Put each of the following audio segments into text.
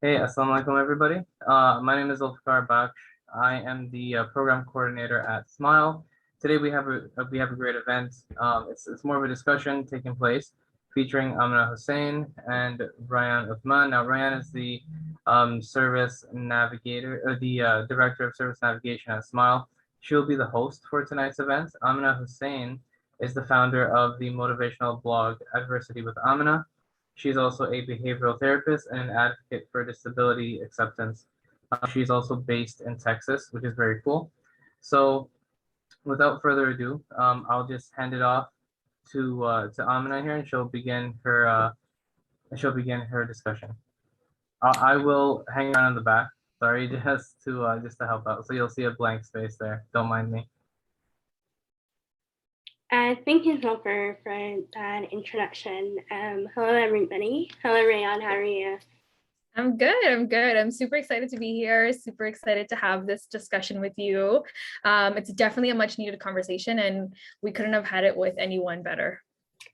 Hey, Assalamu alaikum, everybody. My name is Zulfikar Baksh. I am the program coordinator at Smile. Today we have a great event. It's more of a discussion taking place featuring Amina Hussein and Ryan Uthman. Now, Ryan is the service navigator, or the director of service navigation at Smile. She'll be the host for tonight's event. Amina Hussein is the founder of the motivational blog Adversity with Amina. She's also a behavioral therapist and an advocate for disability acceptance. She's also based in Texas, which is very cool. So without further ado, I'll just hand it off to Amina here, and she'll begin her discussion. I will hang around in the back. Sorry, just to help out. So you'll see a blank space there. Don't mind me. Thank you, Zilfer, for that introduction. Hello, everybody. Hello, Rayan. How are you? I'm good. I'm super excited to be here. Super excited to have this discussion with you. It's definitely a much needed conversation, and we couldn't have had it with anyone better.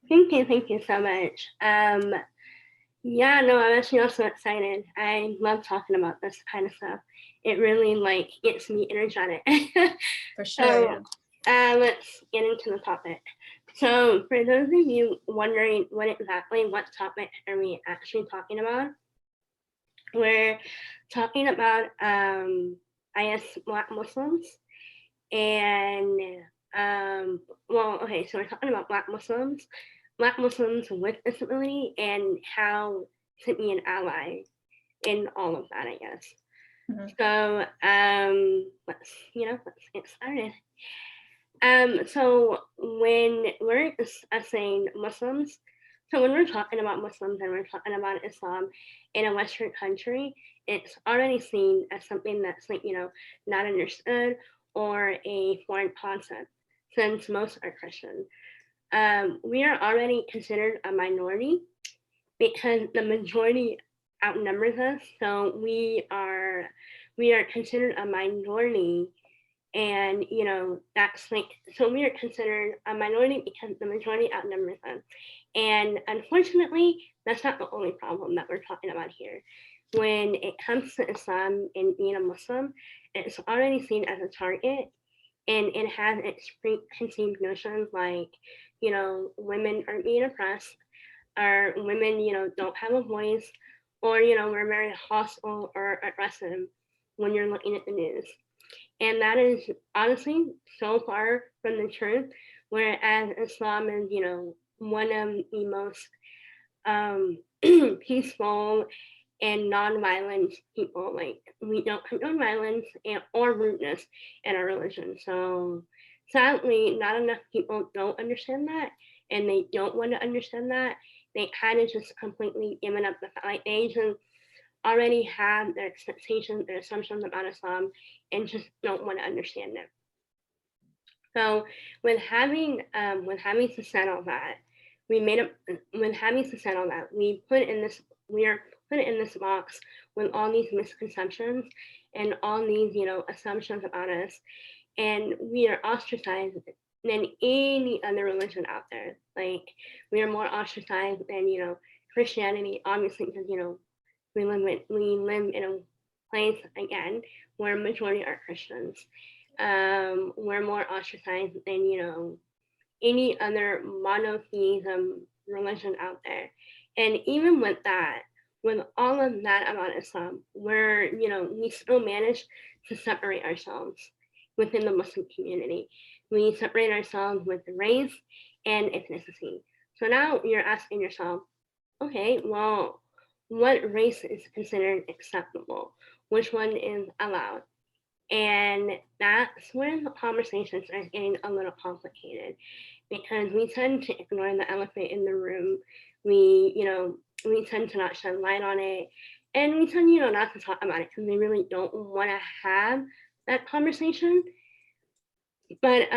Thank you so much. Yeah, no, I'm actually also excited. I love talking about this kind of stuff. It really gets me energetic. For sure. So, let's get into the topic. So for those of you wondering what topic are we actually talking about? We're talking about, Black Muslims. And, so we're talking about Black Muslims with disability, and how to be an ally in all of that, I guess. Mm-hmm. So let's get started. So when we're assessing Muslims, so when we're talking about Muslims and we're talking about Islam in a Western country, it's already seen as something that's not understood or a foreign concept, since most are Christian. We are already considered a minority because the majority outnumbers us. So we are considered a minority. And so we are considered a minority because the majority outnumbers them. And unfortunately, that's not the only problem that we're talking about here. When it comes to Islam and being a Muslim, it's already seen as a target, and it has its preconceived notions like, women are being oppressed, or women, don't have a voice, or, we're very hostile or aggressive when you're looking at the news. And that is honestly so far from the truth, whereas Islam is, one of the most peaceful and non-violent people. Like, we don't condone violence or rudeness in our religion. So sadly, not enough people don't understand that, and they don't want to understand that. They kind of just completely given up the fight. They just already have their expectations, their assumptions about Islam, and just don't want to understand it. So with having to settle that, we are put in this box with all these misconceptions and all these assumptions about us, and we are ostracized than any other religion out there. Like, we are more ostracized than Christianity, obviously, because we live in a place, again, where majority are Christians. We're more ostracized than any other monotheism religion out there. And even with all of that about Islam, we still manage to separate ourselves within the Muslim community. We separate ourselves with race and ethnicity. So now you're asking yourself, okay, well, what race is considered acceptable? Which one is allowed? And that's when the conversations are getting a little complicated, because we tend to ignore the elephant in the room. We tend to not shed light on it, and we tend, not to talk about it because we really don't want to have that conversation. But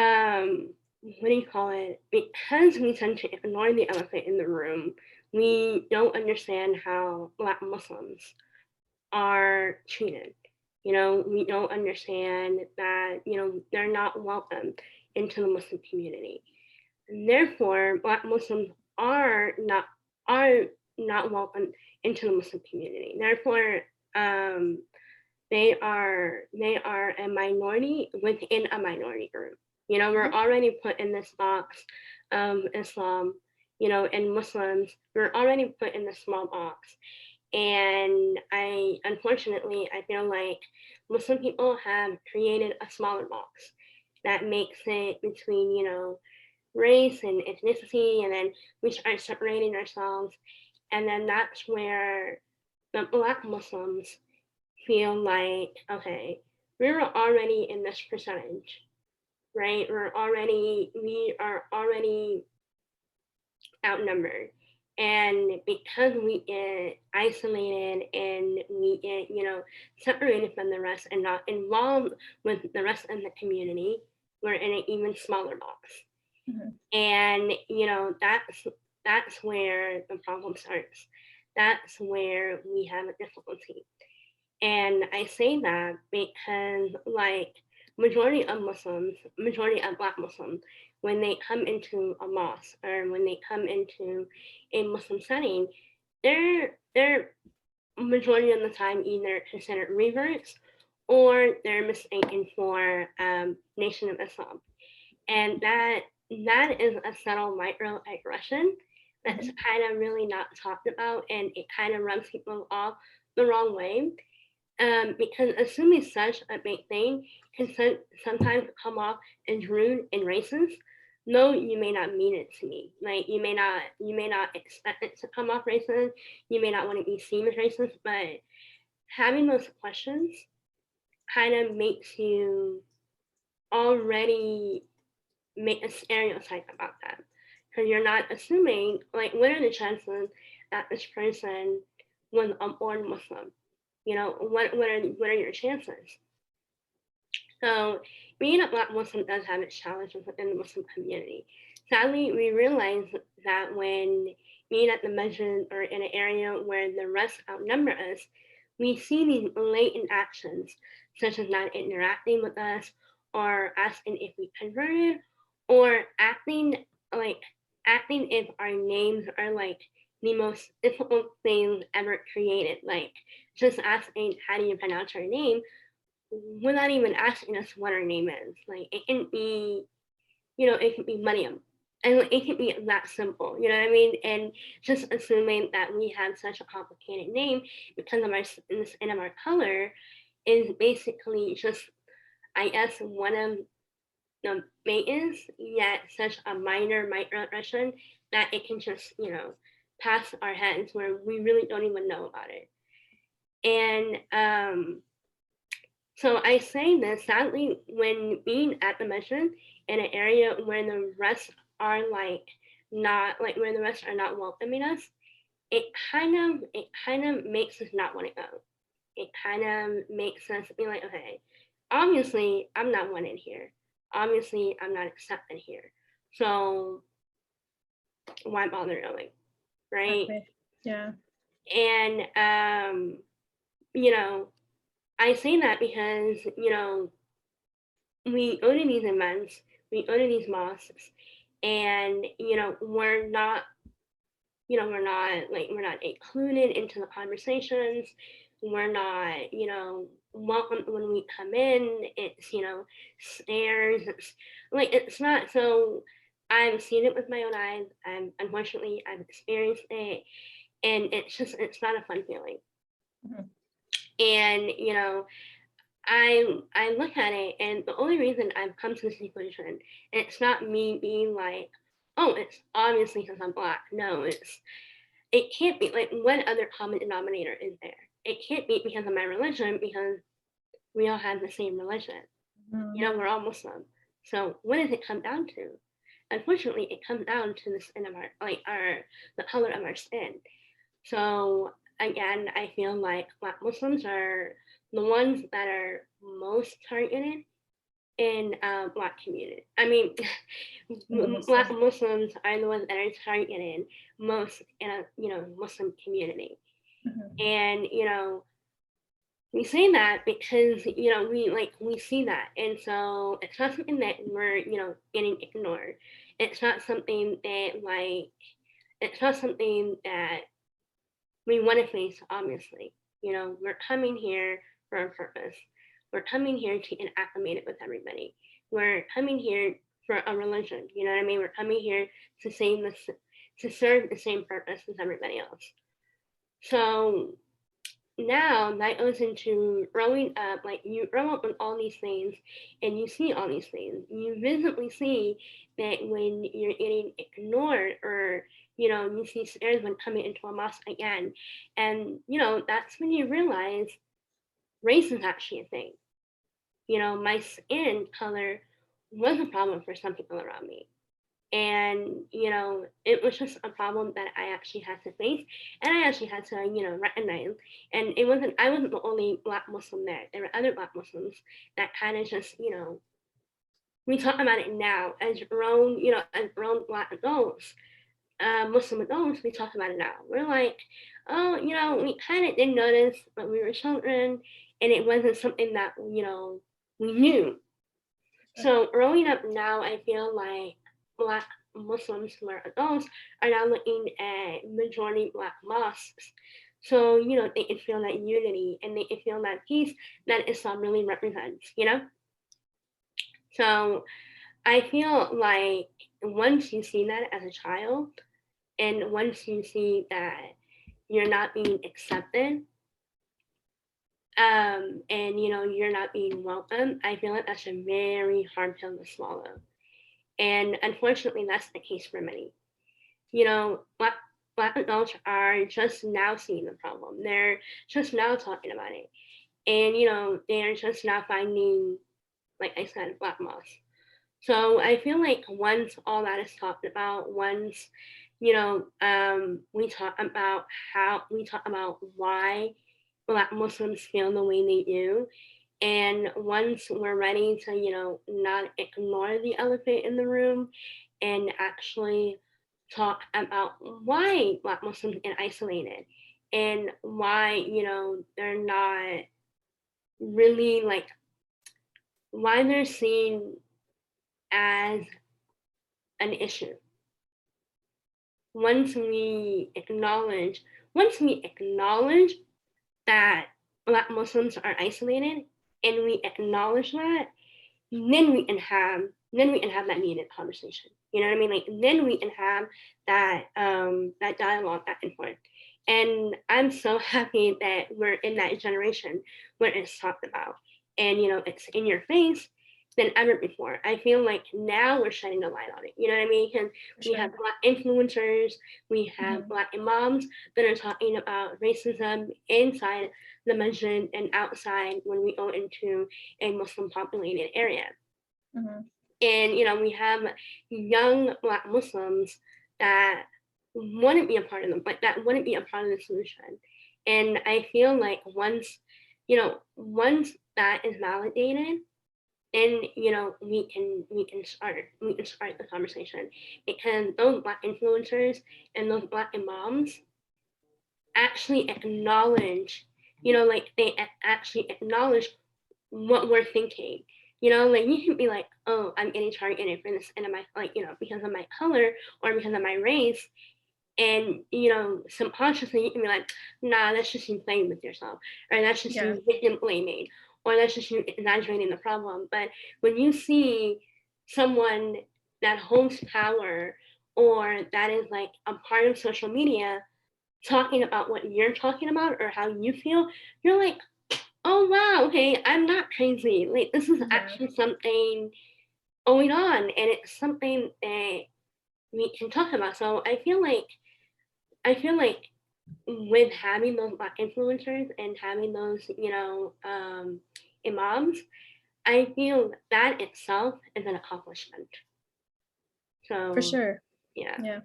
because we tend to ignore the elephant in the room, we don't understand how Black Muslims are treated. We don't understand that, they're not welcome into the Muslim community. And therefore, Black Muslims are not welcome into the Muslim community. Therefore, they are a minority within a minority group. You know, we're already put in this box of Islam, you know, and Muslims, we're already put in this small box. And unfortunately, I feel like Muslim people have created a smaller box that makes it between, you know, race and ethnicity, and then we start separating ourselves. And then that's where the Black Muslims feel like, okay, we're already in this percentage, right? We are already outnumbered. And because we get isolated and we get, you know, separated from the rest and not involved with the rest of the community, we're in an even smaller box. And, you know, that's where the problem starts. That's where we have a difficulty. And I say that because, like, majority of Black Muslims, when they come into a mosque or when they come into a Muslim setting, they're majority of the time either considered reverts or they're mistaken for Nation of Islam, and that is a subtle microaggression that's kind of really not talked about, and it kind of rubs people off the wrong way. Because assuming such a big thing can sometimes come off as rude and racist. No, you may not mean it to me. Like you may not expect it to come off racist. You may not want to be seen as racist, but having those questions kind of makes you already make a stereotype about them. Because you're not assuming, like, what are the chances that this person was a born Muslim? You know, what are your chances? So being a Black Muslim does have its challenges within the Muslim community. Sadly, we realize that when being at the masjid or in an area where the rest outnumber us, we see these blatant actions, such as not interacting with us or asking if we converted or acting if our names are like the most difficult things ever created, like just asking how do you pronounce our name without even asking us what our name is. Like it can be, you know, it can be Mariam. And it can be that simple, you know what I mean? And just assuming that we have such a complicated name because of our skin of our color is basically just, I guess, one of the maintenance, yet such a minor microaggression that it can just, you know, pass our heads where we really don't even know about it. And so I say this, sadly, when being at the mission in an area where the rest are where the rest are not welcoming us, it kind of makes us not want to go. It kind of makes us be like, okay, obviously I'm not wanted here. Obviously I'm not accepted here. So why bother going? Right? Exactly. Yeah. And you know, I say that because, you know, we go to these events, we go to these mosques, and, you know, we're not included into the conversations. We're not, you know, welcome when we come in. It's, you know, stares. It's not. So I've seen it with my own eyes. Unfortunately, I've experienced it, and it's not a fun feeling. And, you know, I look at it, and the only reason I've come to this conclusion, it's not me being like, oh, it's obviously because I'm Black. No, it can't be. Like, what other common denominator is there? It can't be because of my religion, because we all have the same religion. You know, we're all Muslim. So what does it come down to? Unfortunately, it comes down to the skin of the color of our skin. So again, I feel like Black Muslims are the ones that are most targeted in Black community. I mean, Black Muslims are the ones that are targeted most in a, you know, Muslim community. And, you know, we say that because, you know, we see that. And so it's not something that we're, you know, getting ignored. It's not something that we want to face, obviously. You know, we're coming here for a purpose. We're coming here to get acclimated with everybody. We're coming here for a religion. You know what I mean? We're coming here to to serve the same purpose as everybody else. So now that goes into growing up, like you grow up with all these things and you see all these things. You visibly see that when you're getting ignored or you see stairs when coming into a mosque again. And that's when you realize race is actually a thing. My skin color was a problem for some people around me. And it was just a problem that I actually had to face, and I actually had to recognize. And I wasn't the only Black Muslim there. There were other Black Muslims that kind of just we talk about it now as grown Black adults, Muslim adults. We talk about it now. We're like, oh, we kind of didn't notice when we were children, and it wasn't something that we knew. So growing up now, I feel like Black Muslims who are adults are now looking at majority Black mosques. So, they can feel that unity and they can feel that peace that Islam really represents. So I feel like once you see that as a child, and once you see that you're not being accepted, and you're not being welcome, I feel like that's a very hard pill to swallow. And unfortunately, that's the case for many. Black adults are just now seeing the problem. They're just now talking about it. And, they're just now finding, like I said, Black moss. So I feel like once all that is talked about, once, we talk about why Black Muslims feel the way they do, and once we're ready to, not ignore the elephant in the room and actually talk about why Black Muslims get isolated and why, they're not really why they're seen as an issue. Once we acknowledge that Black Muslims are isolated, and we acknowledge that, then we can have that needed conversation. You know what I mean? Like then we can have that dialogue back and forth. And I'm so happy that we're in that generation where it's talked about, and it's in your face than ever before. I feel like now we're shedding a light on it. You know what I mean? Because we have Black influencers, we have Black imams that are talking about racism inside the masjid and outside when we go into a Muslim populated area. And we have young Black Muslims that wouldn't be a part of the solution. And I feel like once that is validated, then we can start the conversation, because those Black influencers and those Black imams actually acknowledge, they actually acknowledge what we're thinking. You can be like, oh, I'm getting targeted for this, and because of my color or because of my race, and subconsciously you can be like, nah, that's just you playing with yourself, or that's just you victim blaming, or that's just you exaggerating the problem. But when you see someone that holds power or that is like a part of social media talking about what you're talking about or how you feel, you're like, oh wow, okay, I'm not crazy. Like this is actually something going on, and it's something that we can talk about. So I feel like with having those Black influencers and having those, imams, I feel that itself is an accomplishment. So For sure. Yeah.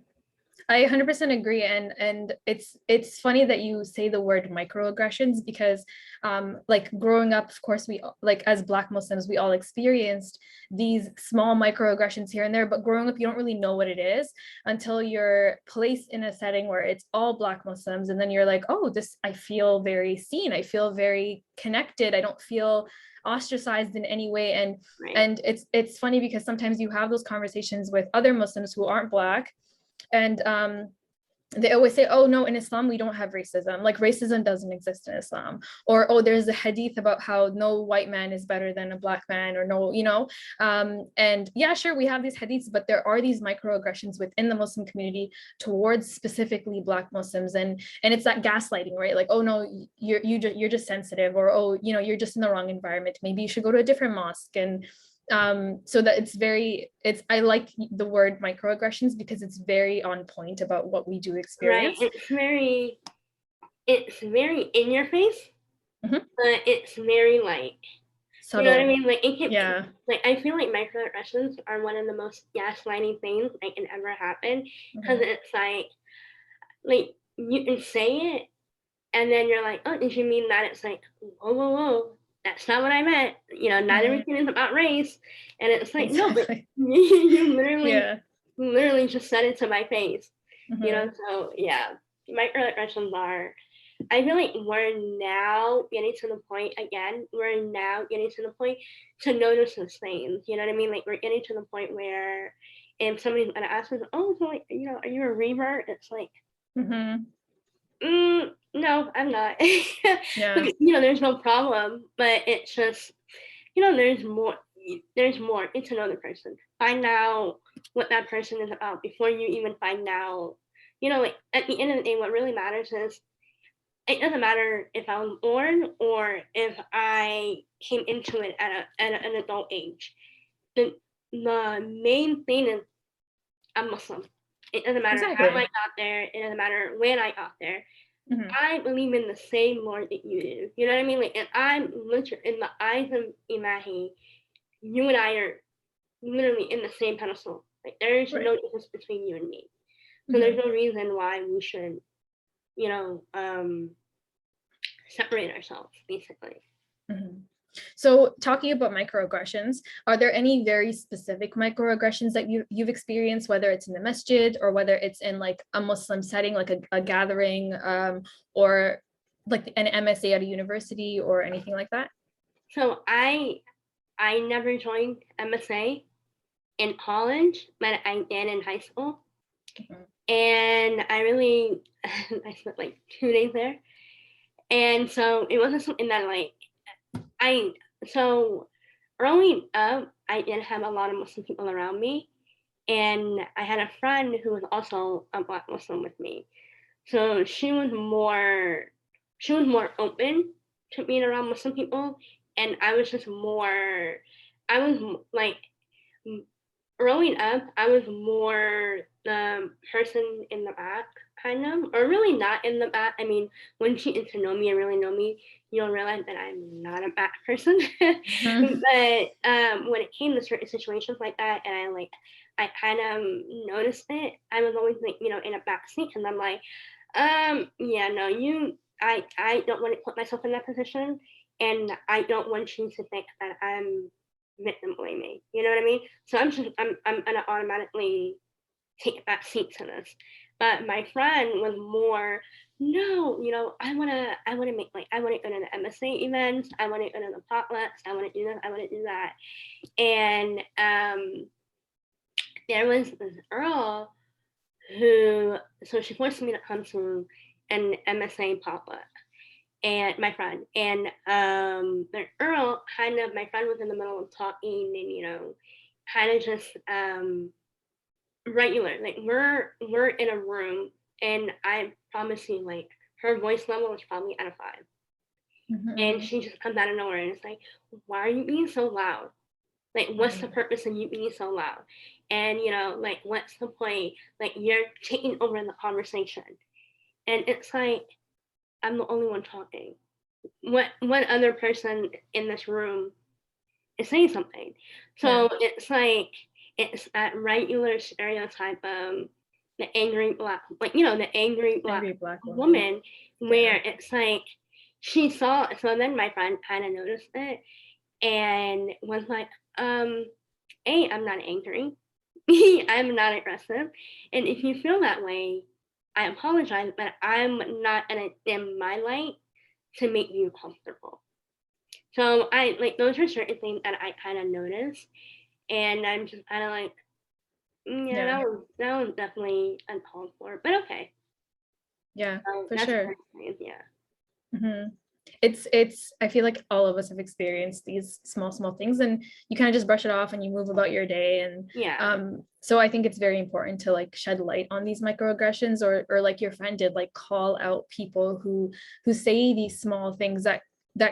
I 100% agree, and it's funny that you say the word microaggressions, because like growing up, of course, we like as Black Muslims, we all experienced these small microaggressions here and there, but growing up you don't really know what it is until you're placed in a setting where it's all Black Muslims, and then you're like, oh, I feel very seen, I feel very connected, I don't feel ostracized in any way. And it's funny because sometimes you have those conversations with other Muslims who aren't Black, and they always say, oh no, in Islam we don't have racism, like racism doesn't exist in Islam, or oh, there's a hadith about how no white man is better than a black man, or no, and yeah, sure, we have these hadiths, but there are these microaggressions within the Muslim community towards specifically black Muslims, and it's that gaslighting, right? Like, oh no, you're just sensitive, or oh, you're just in the wrong environment, maybe you should go to a different mosque. And so that I like the word microaggressions because it's very on point about what we do experience. Right. It's very in your face, but it's very like subtle. You know what I mean? Like it can, yeah. Like I feel like microaggressions are one of the most gaslighting things that can ever happen, because it's like you can say it and then you're like, oh, did you mean that? It's like, whoa, that's not what I meant. Not everything is about race. And it's like, no, but you literally just said it to my face. So yeah, microaggressions are, I feel like we're now getting to the point to notice those things. You know what I mean? Like we're getting to the point where if somebody's gonna ask us, oh, so like, are you a revert? It's like, no, I'm not. Yeah. There's no problem, but it's just, there's more. Get to know the person. Find out what that person is about before you even find out. Like at the end of the day, what really matters is, it doesn't matter if I was born or if I came into it at an adult age. The main thing is I'm Muslim. It doesn't matter how I got there. It doesn't matter when I got there. I believe in the same Lord that you do. You know what I mean? Like, and I'm literally, in the eyes of Imahi, you and I are literally in the same pedestal. Like, there's no difference between you and me. So there's no reason why we should, separate ourselves, basically. So talking about microaggressions, are there any very specific microaggressions that you've experienced, whether it's in the masjid or whether it's in like a Muslim setting, like a gathering, or like an MSA at a university or anything like that? So I never joined MSA in college, but I did in high school. And I spent like 2 days there. And so it wasn't something that so growing up, I did have a lot of Muslim people around me, and I had a friend who was also a Black Muslim with me. So she was more open to being around Muslim people, and I was like, growing up, I was more the person in the back, kind of, or really not in the back. I mean, once you get to know me and really know me, you'll realize that I'm not a back person. But when it came to certain situations like that, and I kind of noticed it, I was always like, in a back seat, and I'm like, yeah, no, I don't want to put myself in that position, and I don't want you to think that I'm victim blaming. You know what I mean? So I'm gonna automatically take a back seat to this. But my friend was more, no, I wanna go to the MSA events, I wanna go to the potlucks, I wanna do this, I wanna do that. And there was this girl so she forced me to come to an MSA potluck. And my friend, and the girl my friend was in the middle of talking, and kind of just regular, like we're in a room, and I promise you, like, her voice level was probably at a 5. And she just comes out of nowhere and it's like, why are you being so loud? Like, what's the purpose of you being so loud? And like, what's the point? Like, you're taking over the conversation. And it's like, I'm the only one talking. What other person in this room is saying something? So it's like, it's that regular stereotype of the angry black, the angry black woman, where it's like, she saw. So then my friend kind of noticed it and was like, hey, I'm not angry. I'm not aggressive. And if you feel that way, I apologize, but I'm not gonna dim my light to make you comfortable. So I those are certain things that I kind of noticed, and I'm just kind of like, that was definitely uncalled for, but okay. Yeah, So for that's sure. my experience, yeah. It's I feel like all of us have experienced these small things, and you kind of just brush it off and you move about your day. And Yeah. so I think it's very important to like shed light on these microaggressions, or like your friend did, like call out people who say these small things that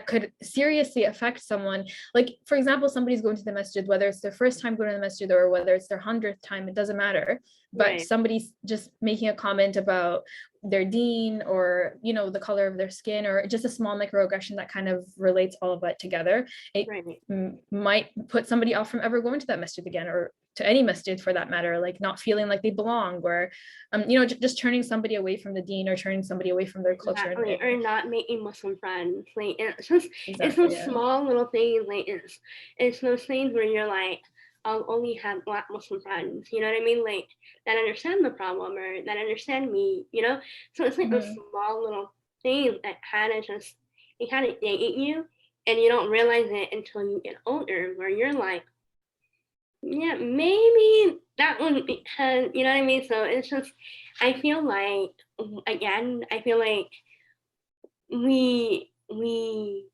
could seriously affect someone. Like, for example, somebody's going to the masjid, whether it's their first time going to the masjid or whether it's their 100th time, it doesn't matter. But Right. somebody's just making a comment about their deen, or the color of their skin, or just a small microaggression that kind of relates all of that together. It Right. might put somebody off from ever going to that masjid again, or to any masjid for that matter, like not feeling like they belong, or just turning somebody away from the deen, or turning somebody away from their culture. Exactly. Or not making Muslim friends. Like it's Exactly, those yeah. small little things. Like it's those things where you're like, I'll only have Black Muslim friends. You know what I mean? Like that understand the problem or that understand me. So it's like those small little things that kind of dig at you, and you don't realize it until you get older, where you're like, yeah, maybe that one, because you know what I mean. So it's just, I feel like, again, I feel like we we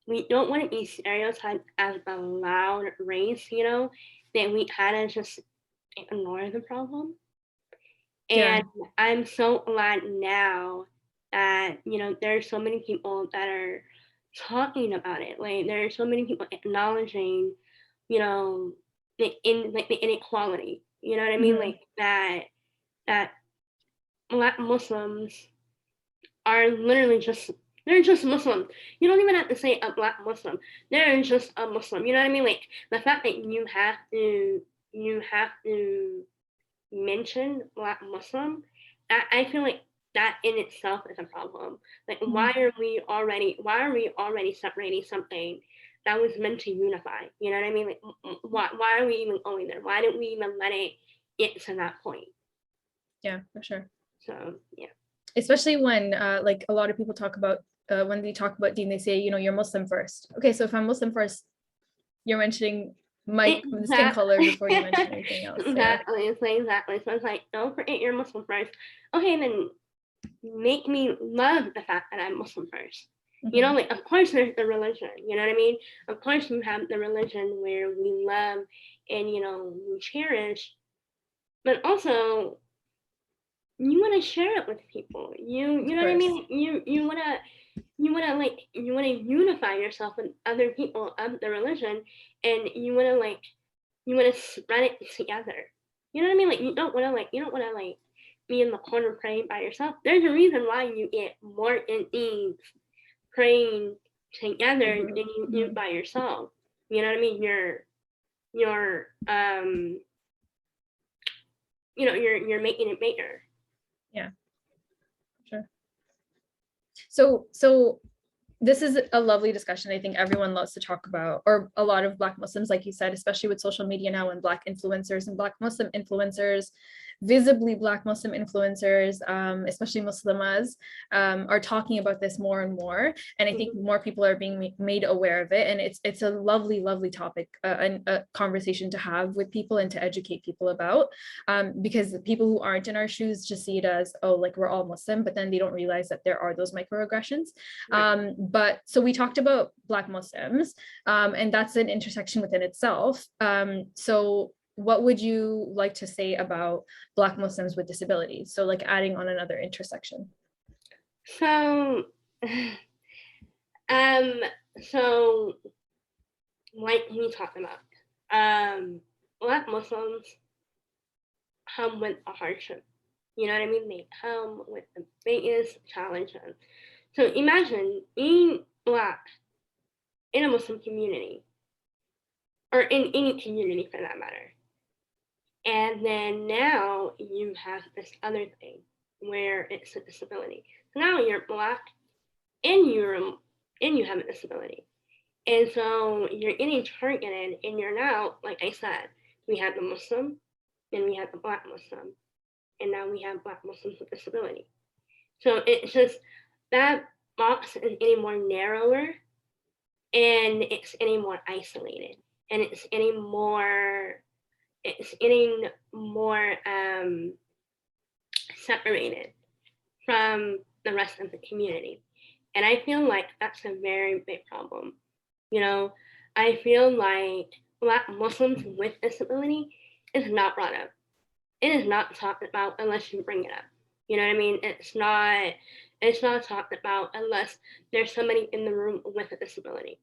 we don't want to be stereotyped as the loud race, that we kind of just ignore the problem. Yeah. And I'm so glad now that there's so many people that are talking about it. Like there are so many people acknowledging, you know, the inequality. You know what I mean? Like that Black Muslims are literally just, they're just Muslim. You don't even have to say a Black Muslim. They're just a Muslim. You know what I mean? Like the fact that you have to mention Black Muslim, I feel like that in itself is a problem. Like why are we already separating something that was meant to unify? You know what I mean? Like why are we even going there? Why didn't we even let it get to that point? Yeah, for sure. So yeah. Especially when like a lot of people talk about when they talk about deen, they say, you're Muslim first. Okay, so if I'm Muslim first, you're mentioning my skin color before you mention anything else. Exactly. It's like exactly. So it's like, don't forget you're Muslim first. Okay, then make me love the fact that I'm Muslim first. Like of course there's the religion, you know what I mean? Of course you have the religion where we love and we cherish, but also you want to share it with people. You know what I mean? You want to unify yourself with other people of the religion, and you want to spread it together. You know what I mean? Like you don't want to be in the corner praying by yourself. There's a reason why you get more in ease praying together than you do by yourself. You know what I mean? You're making it bigger. Yeah, sure. So this is a lovely discussion. I think everyone loves to talk about, or a lot of Black Muslims, like you said, especially with social media now, and Black influencers and Black Muslim influencers, visibly Black Muslim influencers, especially Muslimas, are talking about this more and more. And I think more people are being made aware of it. And it's a lovely topic, a conversation to have with people and to educate people about, because the people who aren't in our shoes just see it as, oh, like we're all Muslim, but then they don't realize that there are those microaggressions. Right. But so we talked about Black Muslims, and that's an intersection within itself. So what would you like to say about Black Muslims with disabilities? So like adding on another intersection. So, so like we talked about, Black Muslims come with a hardship. You know what I mean? They come with the biggest challenges. So imagine being Black in a Muslim community, or in any community for that matter. And then now you have this other thing where it's a disability. So now you're Black and you have a disability. And so you're getting targeted, and you're now, like I said, we have the Muslim, then we have the Black Muslim, and now we have Black Muslims with disability. So it's just that box is any more narrower, and it's any more isolated, and it's getting more separated. from the rest of the community. And I feel like that's a very big problem. You know, I feel like Black Muslims with disability is not brought up. It is not talked about unless you bring it up. You know what I mean? It's not talked about unless there's somebody in the room with a disability.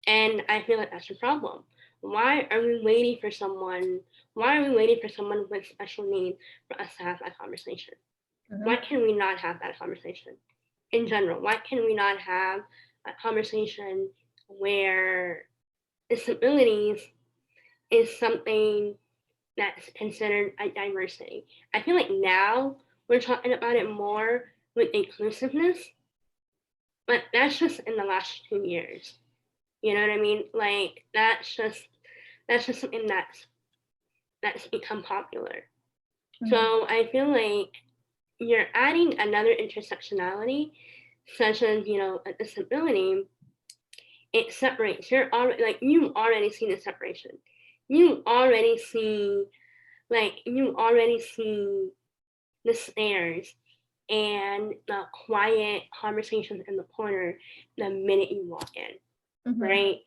And I feel like that's a problem. Why are we waiting for someone? Why are we waiting for someone with special needs for us to have that conversation? Why can we not have that conversation in general? Why can we not have a conversation where disabilities is something that's considered a diversity? I feel like now we're talking about it more with inclusiveness, but that's just in the last 2 years. You know what I mean? Like that's just something that's become popular. So I feel like you're adding another intersectionality, such as, you know, a disability. It separates. You're already like you already see the separation. You already see the stares and the quiet conversations in the corner the minute you walk in, right?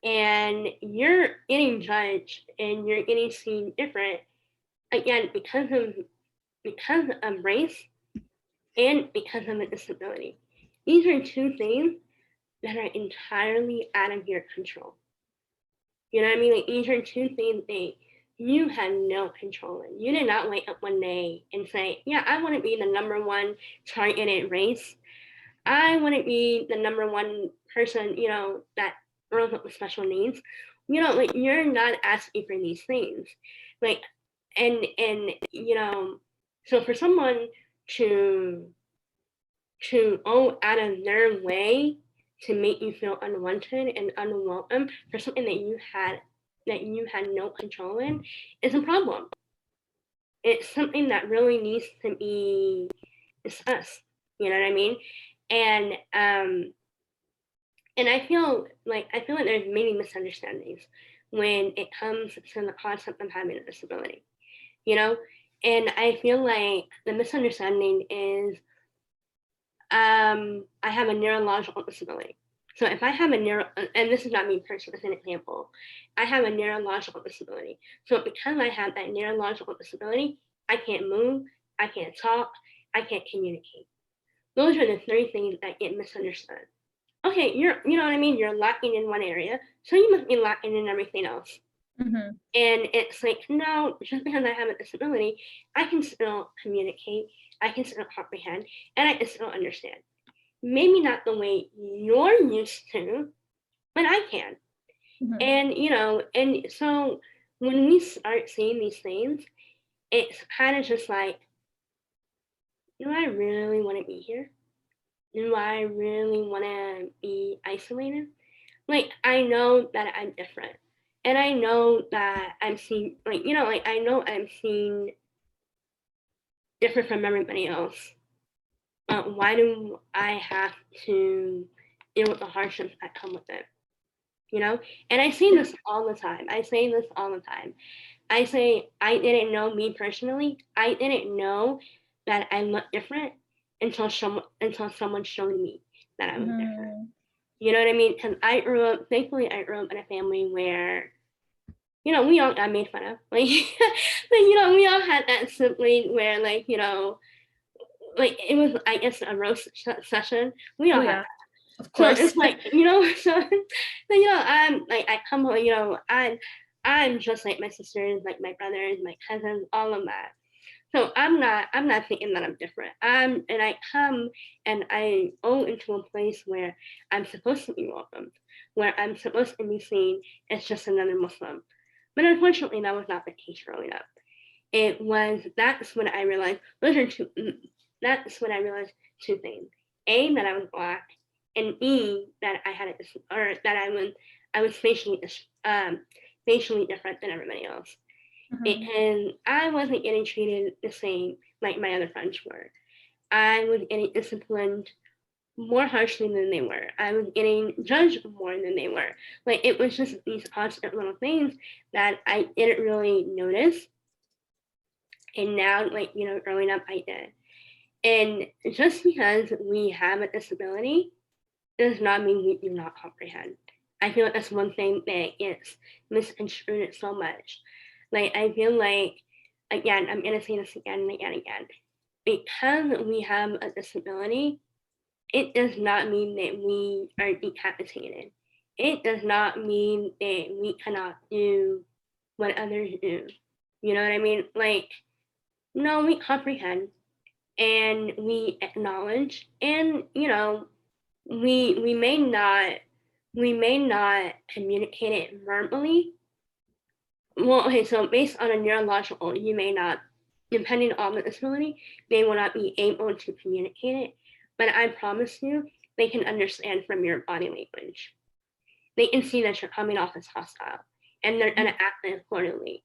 And you're getting judged and you're getting seen different again because of race and because of a disability. These are two things that are entirely out of your control. You know what I mean? Like these are two things that you had no control in. You did not wake up one day and say, yeah, I want to be the number one targeted race. I want to be the number one person, you know, that grows up with special needs. You know, like you're not asking for these things. Like and you know, so for someone to go out of their way to make you feel unwanted and unwelcome for something that you had no control in is a problem. It's something that really needs to be discussed. You know what I mean? And I feel like there's many misunderstandings when it comes to the concept of having a disability. You know, and I feel like the misunderstanding is I have a neurological disability. So if I have and this is not me personally, it's an example. I have a neurological disability. So because I have that neurological disability, I can't move, I can't talk, I can't communicate. Those are the three things that get misunderstood. Okay, you know what I mean? You're lacking in one area, so you must be lacking in everything else. And it's like, no, just because I have a disability, I can still communicate, I can still comprehend, and I can still understand. Maybe not the way you're used to, but I can. And, you know, and so when we start seeing these things, it's kind of just like, do I really want to be here? Do I really want to be isolated? Like, I know that I'm different. And I know that I'm seen, like, you know, like, I know I'm seen different from everybody else. Why do I have to deal with the hardships that come with it? You know? And I say this all the time. I say, I didn't know me personally. I didn't know that I look different until someone showed me that I was different. You know what I mean? Because thankfully, I grew up in a family where, you know, we all got made fun of. Like, you know, we all had that sibling where, like, you know, like it was, I guess, a roast session. We all had that. Of course. So it's like, you know, so you know, I come home, you know, I'm just like my sisters, like my brothers, my cousins, all of that. So I'm not thinking that I'm different. And I come and I go into a place where I'm supposed to be welcomed, where I'm supposed to be seen as just another Muslim. But unfortunately, that was not the case growing up. That's when I realized two things. A, that I was Black, and B, that I was facially different than everybody else. And I wasn't getting treated the same like my other friends were. I was getting disciplined more harshly than they were. I was getting judged more than they were. Like it was just these constant little things that I didn't really notice. And now, like, you know, growing up, I did. And just because we have a disability does not mean we do not comprehend. I feel like that's one thing that is misconstrued so much. Like, I feel like, again, I'm gonna say this again and again and again. Because we have a disability, it does not mean that we are decapitated. It does not mean that we cannot do what others do. You know what I mean? Like, no, we comprehend and we acknowledge, and you know, we may not communicate it verbally. Well, okay, so based on a neurological, you may not, depending on the disability, they will not be able to communicate it. But I promise you, they can understand from your body language. They can see that you're coming off as hostile, and they're gonna act accordingly.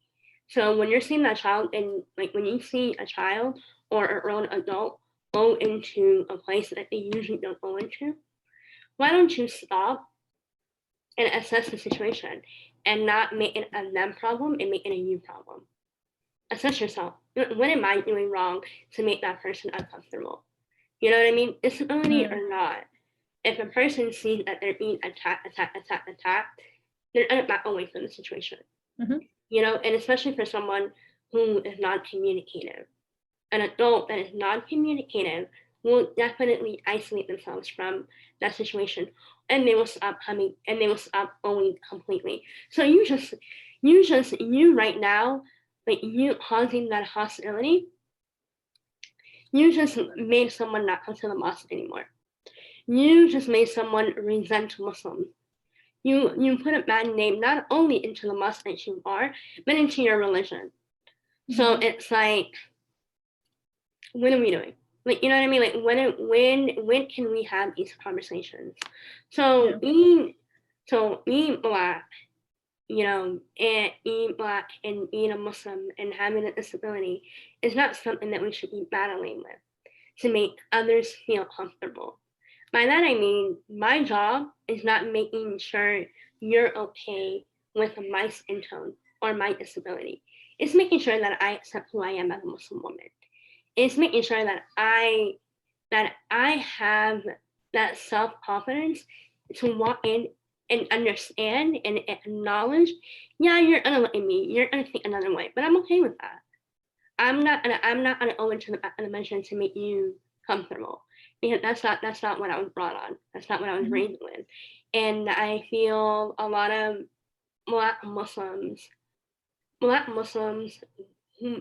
So when you're seeing that child, and like when you see a child or a grown adult go into a place that they usually don't go into, why don't you stop and assess the situation and not make it a them problem and make it a you problem? Assess yourself. What am I doing wrong to make that person uncomfortable? You know what I mean? Disability or not, if a person sees that they're being attacked, they're gonna back away from the situation. You know, and especially for someone who is non-communicative. An adult that is non-communicative will definitely isolate themselves from that situation, and they will stop coming and they will stop going completely. So you right now, like you causing that hostility, you just made someone not come to the mosque anymore. You just made someone resent Muslims. You put a bad name not only into the mosque that you are, but into your religion. So it's like, what are we doing? Like, you know what I mean? Like, when can we have these conversations? So being Black, you know, and being Black and being a Muslim and having a disability is not something that we should be battling with to make others feel comfortable. By that I mean, my job is not making sure you're okay with my skin tone or my disability. It's making sure that I accept who I am as a Muslim woman. It's making sure that I have that self-confidence to walk in and understand and acknowledge, yeah, you're gonna look at me, you're gonna think another way, but I'm okay with that. I'm not gonna go into the back of the dimension to make you comfortable, because that's not what I was brought on. That's not what I was raised with. And I feel a lot of Black Muslims who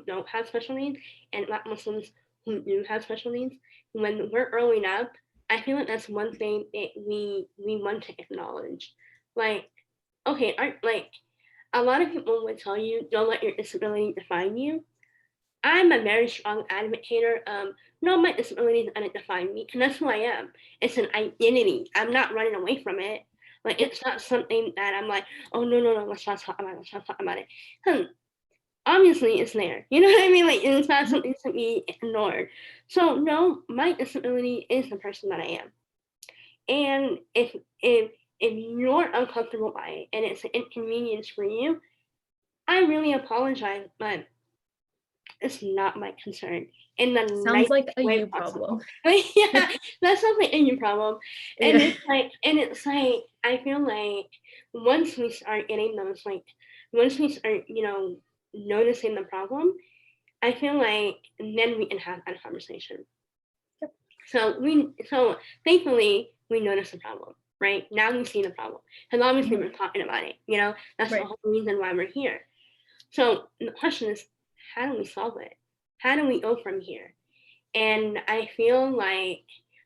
don't have special needs and Black Muslims who do have special needs, when we're growing up, I feel like that's one thing that we want to acknowledge. Like, okay, like a lot of people would tell you, don't let your disability define you. I'm a very strong advocate of, no, my disability is going to define me, and that's who I am. It's an identity. I'm not running away from it. Like, it's not something that I'm like, oh, no, let's not talk about it, let's not talk about it. Obviously, it's there. You know what I mean? Like, it's not something to be ignored. So, no, my disability is the person that I am. And if you're uncomfortable by it and it's an inconvenience for you, I really apologize, but it's not my concern. In the Sounds like a way you possible. problem. Yeah, that sounds like a you problem. And it's like I feel like once we start getting those, like once we start, you know, noticing the problem, I feel like then we can have that conversation. Yep. So thankfully we notice the problem, right? Now we see the problem. And obviously we're talking about it, you know, that's the whole reason why we're here. So the question is, how do we solve it? How do we go from here? And I feel like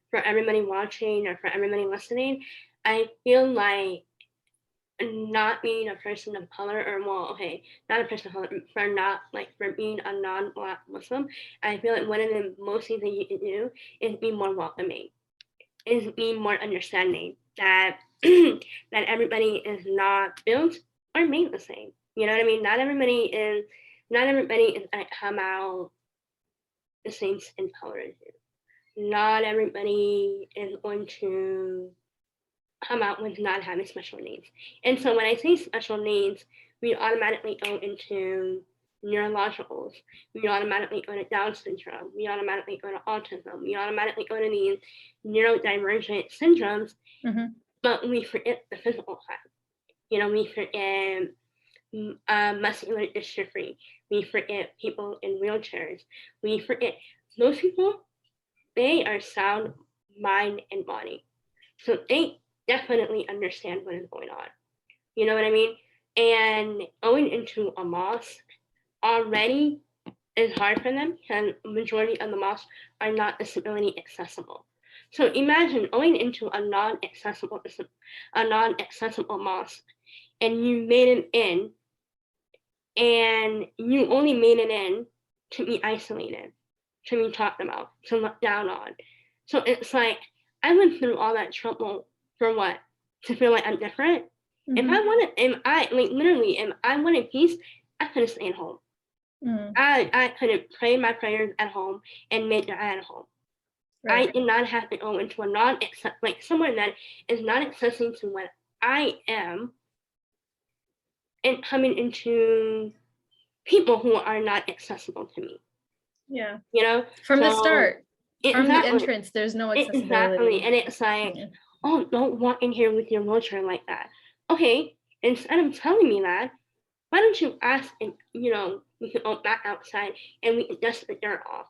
for everybody watching or for everybody listening, I feel like not being a person of color, or well, okay, not a person of color, for being a non-Black Muslim, I feel like one of the most things that you can do is be more welcoming, is be more understanding that that everybody is not built or made the same. You know what I mean? Not everybody is gonna come out the same skin color as you. Not everybody is going to come out with not having special needs. And so when I say special needs, we automatically go into neurologicals. We automatically go to Down syndrome. We automatically go to autism. We automatically go to these neurodivergent syndromes, but we forget the physical side. You know, we forget muscular dystrophy. We forget people in wheelchairs. We forget those people, they are sound mind and body. So they definitely understand what is going on. You know what I mean? And going into a mosque already is hard for them because the majority of the mosques are not disability accessible. So imagine going into a non-accessible mosque and you made it in and you only made it in to be isolated, to be talked about, to look down on. So it's like, I went through all that trouble for what? To feel like I'm different? If I wanted peace, I could have stayed home. I could have prayed my prayers at home and made dua at home. Right. I did not have to go into a somewhere that is not accessible to what I am and coming into people who are not accessible to me. Yeah. You know? From the start. From the entrance, there's no accessibility. Exactly. And it's like, oh, don't walk in here with your wheelchair like that. Okay, instead of telling me that, why don't you ask and, we can go back outside and we can dust the dirt off.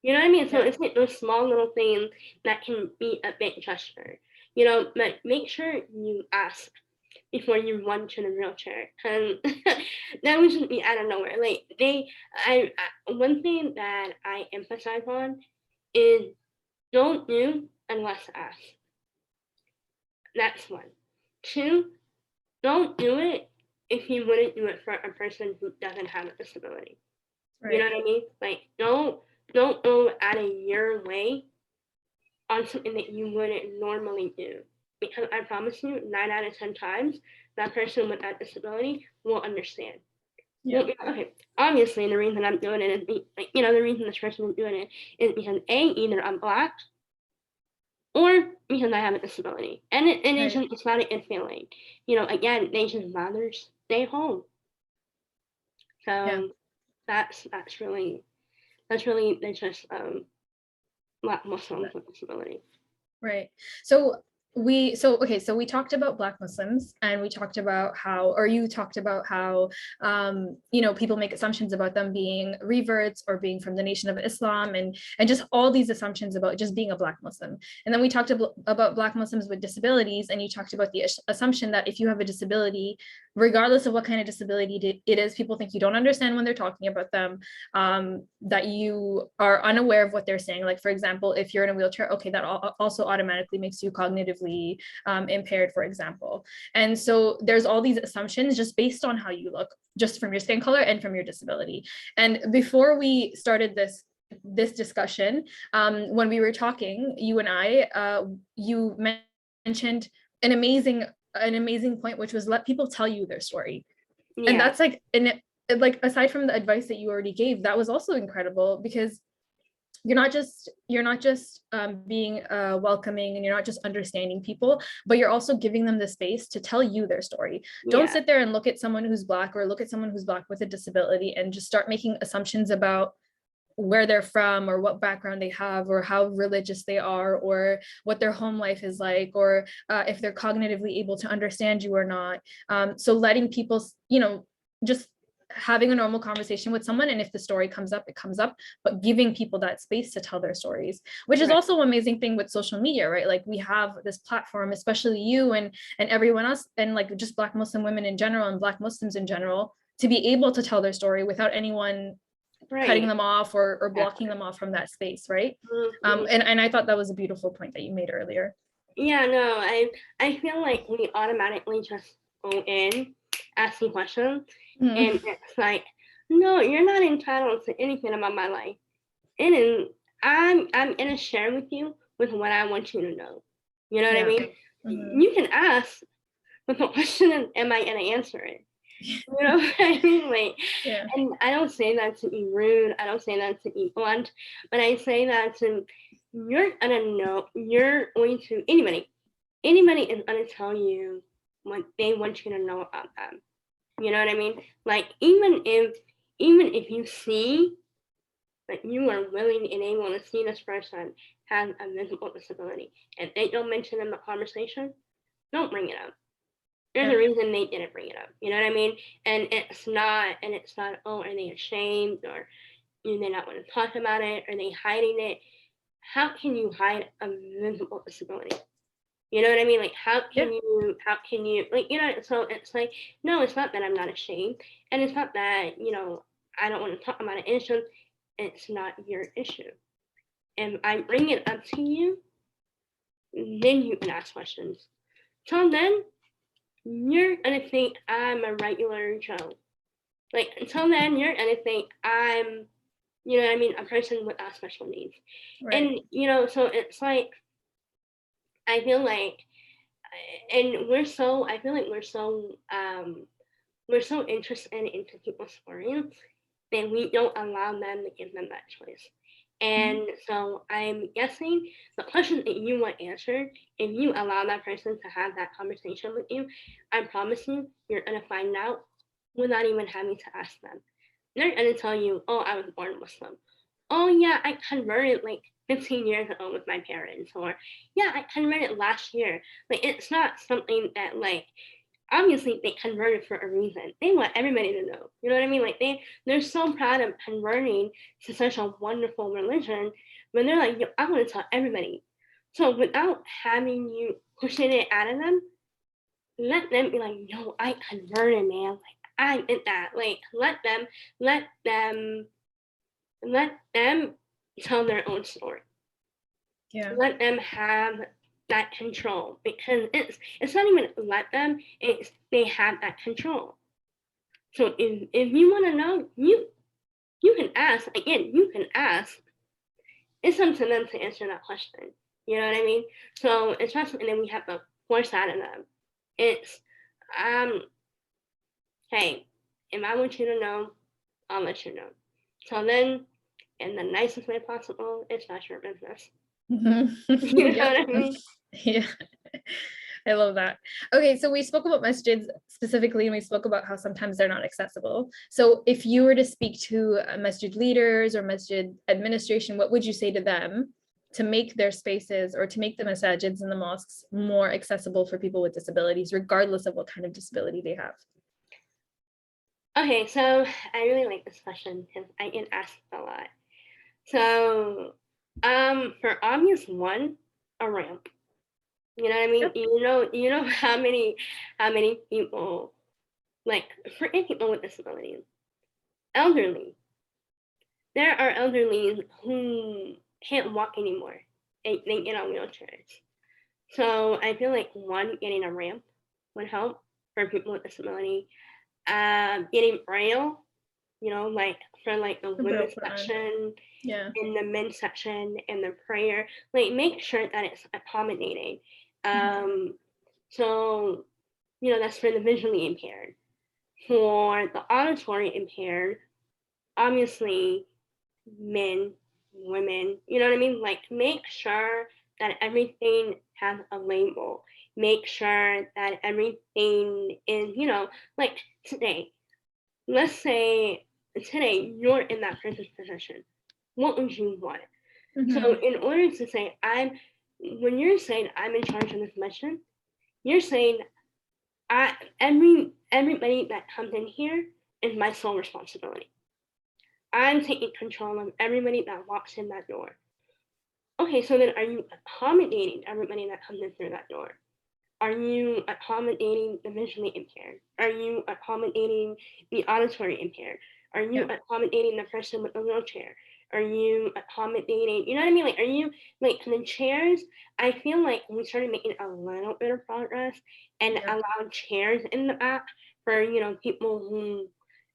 You know what I mean? So it's like those small little things that can be a big gesture. But make sure you ask before you run to the wheelchair. And that would just be out of nowhere. Like one thing that I emphasize on is don't do unless asked. That's one. 2, don't do it if you wouldn't do it for a person who doesn't have a disability. Right. You know what I mean? Like don't go out of your way on something that you wouldn't normally do. Because I promise you, 9 out of 10 times, that person with that disability will understand. Yeah. Okay. Obviously, the reason I'm doing it is, the reason this person is doing it is because either I'm Black, or because I have a disability, and it's not a good feeling. Again, they just rather stay home. So that's really they're just Black Muslims with disability. Right. So we talked about Black Muslims, and we talked about you talked about how people make assumptions about them being reverts or being from the Nation of Islam, and just all these assumptions about just being a Black Muslim. And then we talked about Black Muslims with disabilities, and you talked about the assumption that if you have a disability, regardless of what kind of disability it is, people think you don't understand when they're talking about them, that you are unaware of what they're saying. Like, for example, if you're in a wheelchair, okay, that also automatically makes you cognitively impaired, for example. And so there's all these assumptions just based on how you look, just from your skin color and from your disability. And before we started this discussion, when we were talking, you and I, you mentioned an amazing point, which was let people tell you their story. Yeah. And that's aside from the advice that you already gave, that was also incredible, because you're not just being welcoming, and you're not just understanding people, but you're also giving them the space to tell you their story. Don't sit there and look at someone who's Black, or look at someone who's Black with a disability and just start making assumptions about where they're from, or what background they have, or how religious they are, or what their home life is like, or if they're cognitively able to understand you or not. So letting people, just having a normal conversation with someone, and if the story comes up, it comes up, but giving people that space to tell their stories, which is also an amazing thing with social media, right? Like, we have this platform, especially you and everyone else, and like just Black Muslim women in general and Black Muslims in general, to be able to tell their story without anyone cutting them off or blocking them off from that space, right? Mm-hmm. And I thought that was a beautiful point that you made earlier. Yeah, no, I feel like we automatically just go in asking questions, and it's like, no, you're not entitled to anything about my life. And I'm gonna share with you with what I want you to know. You know what I mean? Mm-hmm. You can ask, but the question is, am I gonna answer it? You know what I mean? And I don't say that to be rude. I don't say that to be blunt, but I say that to, you're going to, anybody is gonna tell you what they want you to know about them. You know what I mean? Like even if you see that you are willing and able to see this person has a visible disability and they don't mention in the conversation, don't bring it up. There's a reason they didn't bring it up. You know what I mean? And it's not, oh, are they ashamed or do they not want to talk about it? Are they hiding it? How can you hide a visible disability? You know what I mean? Like how can you like, you know, so it's like, no, it's not that I'm not ashamed. And it's not that, you know, I don't want to talk about it. It's not your issue. And I bring it up to you, then you can ask questions. Till then, you're gonna think I'm a regular Joe. Like until then, you're gonna think I'm, you know what I mean, a person with special needs. Right. And you know, so it's like I feel like, and I feel like we're so interested into people's stories that we don't allow them to give them that choice. And so I'm guessing the questions that you want answered, if you allow that person to have that conversation with you, I promise you're gonna find out without even having to ask them. They're gonna tell you, oh, I was born Muslim. Oh yeah, I converted like 15 years ago with my parents, or yeah, I converted last year. Like it's not something that like obviously they converted for a reason. They want everybody to know. You know what I mean? Like they're so proud of converting to such a wonderful religion when they're like, yo, I want to tell everybody. So without having you pushing it out of them, let them be like, yo, I converted, man. Like I did that. Like let them let them tell their own story. Yeah. Let them have that control because it's not even let them, it's they have that control. So if you want to know, you can ask again. You can ask. It's up to them to answer that question. You know what I mean? So it's not something that we have to force out of them. It's hey, if I want you to know, I'll let you know. So then, in the nicest way possible, it's not your business. You know what I mean? Yeah. I love that. Okay, so we spoke about masjids specifically, and we spoke about how sometimes they're not accessible. So if you were to speak to masjid leaders or masjid administration, what would you say to them to make their spaces or to make the masajids and the mosques more accessible for people with disabilities, regardless of what kind of disability they have? Okay, so I really like this question because I get asked a lot. So, for obvious one, a ramp. You know what I mean? Yep. You know how many people, like for people with disabilities, elderly. There are elderly who can't walk anymore. They get on wheelchairs. So I feel like one, getting a ramp would help for people with disability. Getting braille, you know, like for like the women's section, Yeah. in the men's section, and the prayer, like make sure that it's accommodating. So, you know, that's for the visually impaired. For the auditory impaired, obviously men, women, you know what I mean? Like make sure that everything has a label. Make sure that everything is, you know, like today, let's say today you're in that person's position. What would you want? So in order to say when you're saying I'm in charge of this mission, you're saying everybody that comes in here is my sole responsibility. I'm taking control of everybody that walks in that door. Okay, so then are you accommodating everybody that comes in through that door? Are you accommodating the visually impaired? Are you accommodating the auditory impaired? Are you accommodating the person with the wheelchair? Are you accommodating, you know what I mean? Like, are you, like, the chairs, I feel like we started making a little bit of progress and allowed chairs in the back for, you know, people who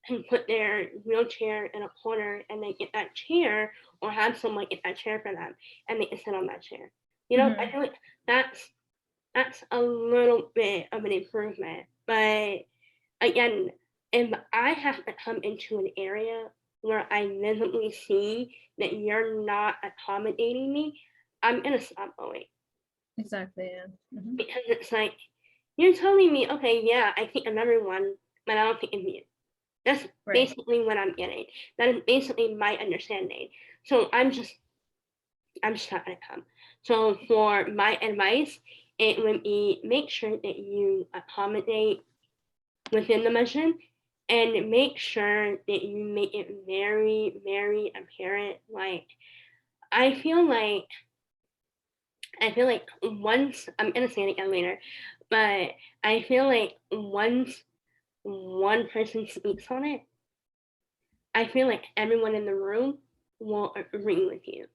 can put their wheelchair in a corner and they get that chair or have someone get that chair for them and they can sit on that chair. You know, I feel like that's a little bit of an improvement. But again, if I have to come into an area where I visibly see that you're not accommodating me, I'm gonna stop going. Exactly. Yeah. Because it's like, you're telling me, okay, yeah, I think of everyone, but I don't think it's you. That's Right. basically what I'm getting. That is basically my understanding. So I'm just not gonna come. So for my advice, it would be make sure that you accommodate within the mission and make sure that you make it very, very apparent. Like I feel like once I'm gonna say it again later, but I feel like once one person speaks on it, I feel like everyone in the room will agree with you.